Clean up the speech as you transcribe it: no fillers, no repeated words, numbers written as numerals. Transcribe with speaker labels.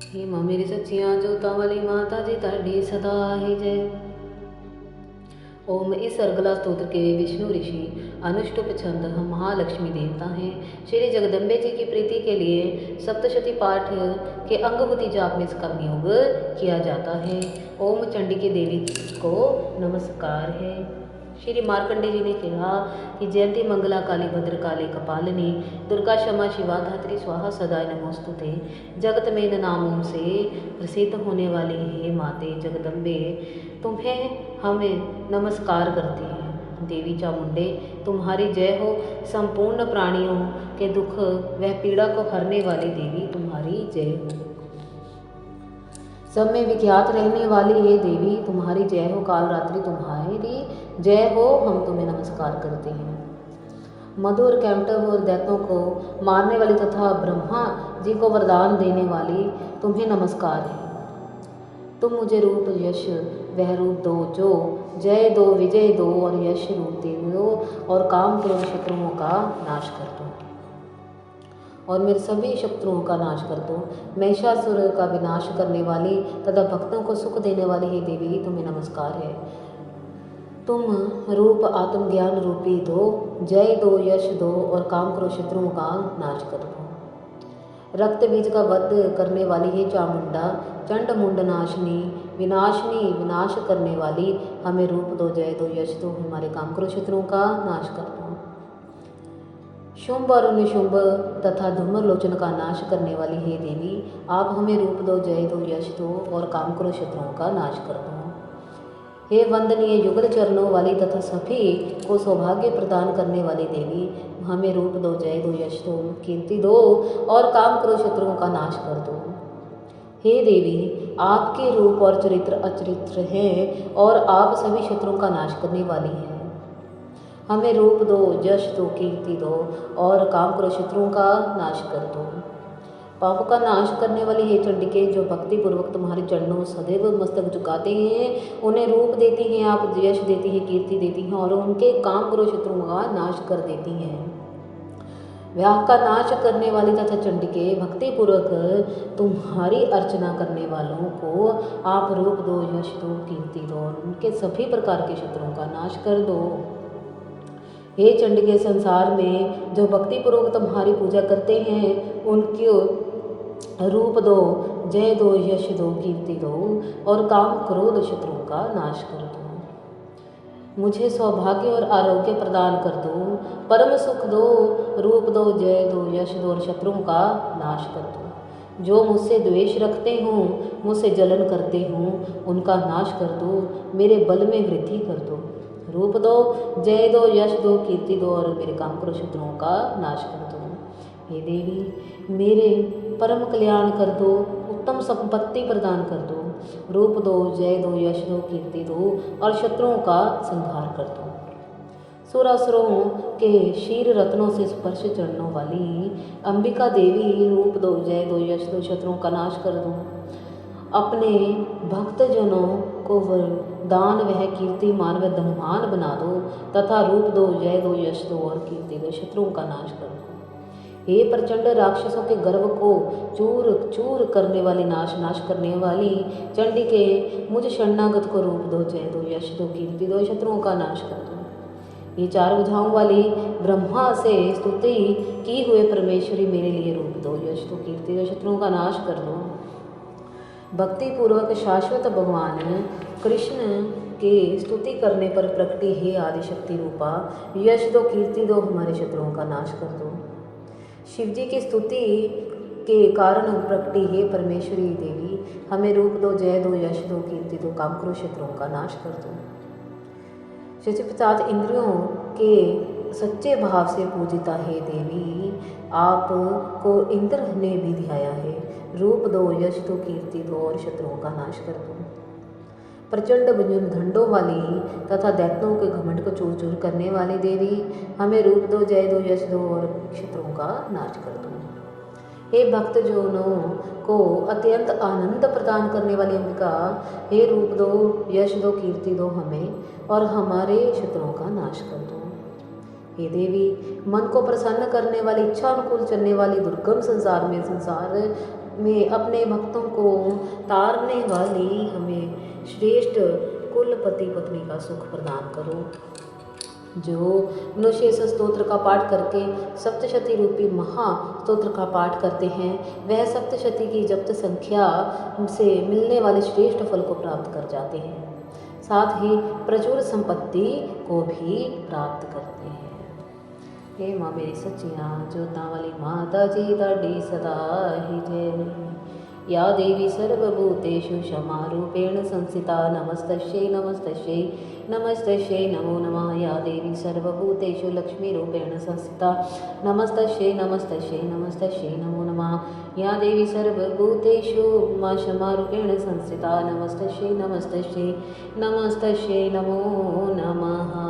Speaker 1: हे माँ मेरी सच्चियाँ जोतां वाली माता जी ਤੁਹਾਡੀ सदा ही जय। ओम इस अर्गला स्तोत्र के विष्णु ऋषि अनुष्टुप छंद हम महालक्ष्मी देवता हैं। श्री जगदम्बे जी की प्रीति के लिए सप्तशती पाठ के अंगभूति जाप में इसका विनियोग किया जाता है। ओम चंडिके देवी को नमस्कार है। श्री मार्कंडे जी ने कहा कि जयंती मंगला काली भद्र काली कपालिनी दुर्गा क्षमा शिवा धात्री स्वाहा सदाय नमोस्तुते। जगत में इन नामों से प्रसिद्ध होने वाली हे माते जगदम्बे तुम्हें हमें नमस्कार करते हैं। देवी चामुंडे तुम्हारी जय हो। संपूर्ण प्राणियों के दुख व पीड़ा को हरने वाली देवी तुम्हारी जय हो। सब में विख्यात रहने वाली ये देवी तुम्हारी जय हो। काल रात्रि तुम्हारी जय हो। हम तुम्हें नमस्कार करते हैं। मधुर कैंटव और दैत्यों को मारने वाली तथा ब्रह्मा जी को वरदान देने वाली तुम्हें नमस्कार है। तुम मुझे रूप यश वह रूप दो जो जय दो विजय दो और यश रूप दो और काम क्रोध शत्रुओं का नाश कर दो और मेरे सभी शत्रुओं का नाश कर दो। महिषासुर का विनाश करने वाली तथा भक्तों को सुख देने वाली हे देवी तुम्हें नमस्कार है। तुम रूप आत्मज्ञान रूपी दो, जय दो, यश दो और काम क्रोध शत्रुओं का नाश कर दो। रक्त बीज का वध करने वाली हे चामुंडा चंड मुंड नाशनी विनाशनी विनाश करने वाली हमें रूप दो, जय दो, यश दो, हमारे काम क्रोध शत्रुओं का नाश कर दो। शुंभ और निशुंभ तथा धूम्र लोचन का नाश करने वाली हे देवी आप हमें रूप दो, जय दो, यश दो और काम क्रोध शत्रुओं का नाश कर दो। हे वंदनीय युगल चरणों वाली तथा सभी को सौभाग्य प्रदान करने वाली देवी हमें रूप दो, जय दो, यश दो, कीर्ति दो और काम क्रोध शत्रुओं का नाश कर दो। हे देवी आपके रूप और चरित्र अचरित्र हैं और आप सभी शत्रुओं का नाश करने वाली हैं। हमें रूप दो, यश दो, कीर्ति दो और काम क्रोध शत्रुओं का नाश कर दो। पापों का नाश करने वाली हे चंडिके जो भक्ति पूर्वक तुम्हारे चरणों सदैव मस्तक झुकाते हैं उन्हें रूप देती हैं, आप यश देती हैं, कीर्ति देती हैं और उनके काम क्रोध शत्रुओं का नाश कर देती हैं। व्याह का नाश करने वाली तथा चंडिके भक्ति पूर्वक तुम्हारी अर्चना करने वालों को आप रूप दो, यश दो, कीर्ति दो और उनके सभी प्रकार के शत्रुओं का नाश कर दो। हे चंडिके संसार में जो भक्ति पूर्वक तुम्हारी पूजा करते हैं उनके रूप दो, जय दो, यश दो, कीर्ति दो और काम क्रोध शत्रुओं का नाश कर दो। मुझे सौभाग्य और आरोग्य प्रदान कर दो, परम सुख दो, रूप दो, जय दो, यश दो और शत्रुओं का नाश कर दो। जो मुझसे द्वेष रखते हों, मुझसे जलन करते हों, उनका नाश कर दो, मेरे बल में वृद्धि कर दो। रूप दो, जय दो, यश दो, कीर्ति दो और मेरे काम क्रोध शत्रुओं का नाश कर दो। हे देवी मेरे परम कल्याण कर दो, उत्तम संपत्ति प्रदान कर दो। रूप दो, जय दो, यश दो, कीर्ति दो और शत्रुओं का संहार कर दो। सुरासुरों के शीर रत्नों से स्पर्श चरणों वाली अंबिका देवी रूप दो, जय दो, यश दो, शत्रुओं का नाश कर दो। अपने भक्तजनों को दान वह कीर्तिमान व धनवान बना दो तथा रूप दो, जय दो, यश दो और कीर्ति दो, शत्रुओं का नाश कर दो। हे प्रचंड राक्षसों के गर्व को चूर चूर करने वाली नाश करने वाली चंडिके मुझ शरणागत को रूप दो, जय दो, यश दो, कीर्ति दो, शत्रुओं का नाश कर दो। ये चार भुजाओं वाली ब्रह्मा से स्तुति की हुए परमेश्वरी मेरे लिए रूप दो, यश दो, कीर्ति दो, शत्रुओं का नाश कर दो। भक्ति पूर्वक शाश्वत भगवान कृष्ण के स्तुति करने पर प्रकटी हे आदिशक्ति रूपा यश दो, कीर्ति दो, हमारे शत्रुओं का नाश कर दो। शिवजी की स्तुति के कारण प्रकटी हे परमेश्वरी देवी हमें रूप दो, जय दो, यश दो, कीर्ति दो, काम क्रोध शत्रुओं का नाश कर दो। शशिप्रसाद इंद्रियों के सच्चे भाव से पूजिता हे देवी आपको इंद्र ने भी ध्याया है। रूप दो, यश दो, कीर्ति दो और शत्रुओं का नाश कर दो। प्रचंड भुजंगों वाली तथा दैत्यों के घमंड को चूर चूर करने वाली देवी हमें रूप दो, जय दो, यश दो और शत्रुओं का नाश कर दो। हे भक्तजनों को अत्यंत आनंद प्रदान करने वाली अंबिका हे रूप दो, यश दो, कीर्ति दो हमें और हमारे शत्रुओं का नाश कर दो। हे देवी, मन को प्रसन्न करने वाली, इच्छा अनुकूल चलने वाली, दुर्गम संसार में अपने भक्तों को तारने वाली हमें श्रेष्ठ कुल पति पत्नी का सुख प्रदान करो। जो मनुष्य स्तोत्र का पाठ करके सप्तशती रूपी महा स्तोत्र का पाठ करते हैं, वह सप्तशती की जप्त संख्या से मिलने वाले श्रेष्ठ फल को प्राप्त कर जाते हैं, साथ ही प्रचुर संपत्ति को भी प्राप्त करते हैं। हे माँ मेरी सच्चियाँ जोतां वाली माता जी ताड़ी सदा ही जय। या देवी सर्वभूतेषु क्षमारूपेण संस्थिता नमस्तस्यै नमस्तस्यै नमस्तस्यै नमो नमः। या देवी सर्वभूतेषु लक्ष्मीरूपेण संस्थिता नमस्तस्यै नमस्तस्यै नमस्तस्यै नमो नमः। या देवी सर्वभूतेषु क्षमारूपेण संस्थिता नमस्तस्यै नमस्तस्यै नमस्तस्यै नमो नमः।